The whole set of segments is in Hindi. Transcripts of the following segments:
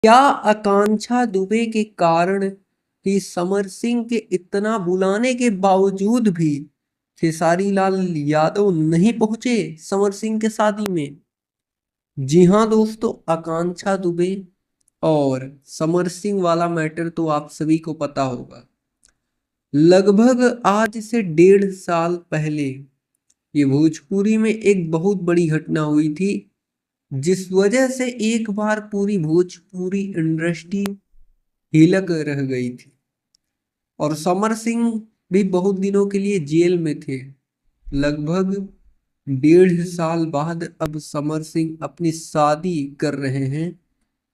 क्या आकांक्षा दुबे के कारण ही समर सिंह के इतना बुलाने के बावजूद भी खेसारी लाल यादव नहीं पहुंचे समर सिंह के शादी में? जी हाँ दोस्तों, आकांक्षा दुबे और समर सिंह वाला मैटर तो आप सभी को पता होगा। लगभग आज से 1.5 साल पहले ये भोजपुरी में एक बहुत बड़ी घटना हुई थी, जिस वजह से एक बार पूरी भोजपुरी इंडस्ट्री हिलक रह गई थी और समर सिंह भी बहुत दिनों के लिए जेल में थे। लगभग 1.5 साल बाद अब समर सिंह अपनी शादी कर रहे हैं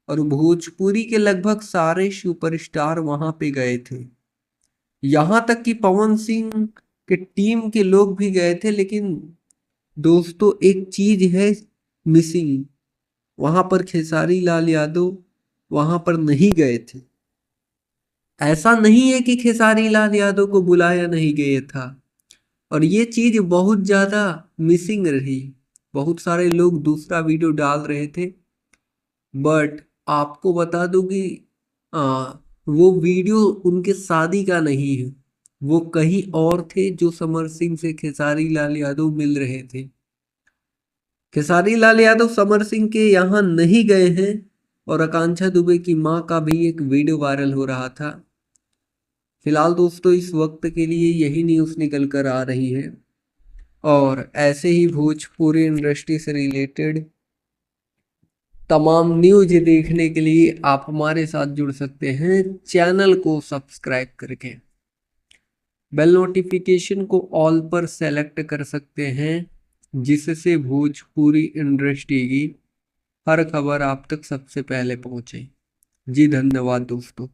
और भोजपुरी के लगभग सारे सुपरस्टार वहां पे गए थे। यहाँ तक कि पवन सिंह के टीम के लोग भी गए थे, लेकिन दोस्तों एक चीज है मिसिंग। वहां पर खेसारी लाल यादव वहां पर नहीं गए थे। ऐसा नहीं है कि खेसारी लाल यादव को बुलाया नहीं गया था, और ये चीज बहुत ज्यादा मिसिंग रही। बहुत सारे लोग दूसरा वीडियो डाल रहे थे, बट आपको बता दूं कि आ, वो वीडियो उनके शादी का नहीं है। वो कहीं और थे जो समर सिंह से खेसारी लाल यादव मिल रहे थे। खेसारी लाल यादव समर सिंह के यहाँ नहीं गए हैं, और आकांक्षा दुबे की मां का भी एक वीडियो वायरल हो रहा था। फिलहाल दोस्तों इस वक्त के लिए यही न्यूज़ निकल कर आ रही है, और ऐसे ही भोजपुरी इंडस्ट्री से रिलेटेड तमाम न्यूज देखने के लिए आप हमारे साथ जुड़ सकते हैं चैनल को सब्सक्राइब करके। बेल नोटिफिकेशन को ऑल पर सेलेक्ट कर सकते हैं, जिससे भोजपुरी इंडस्ट्री की हर खबर आप तक सबसे पहले पहुंचे। जी धन्यवाद दोस्तों।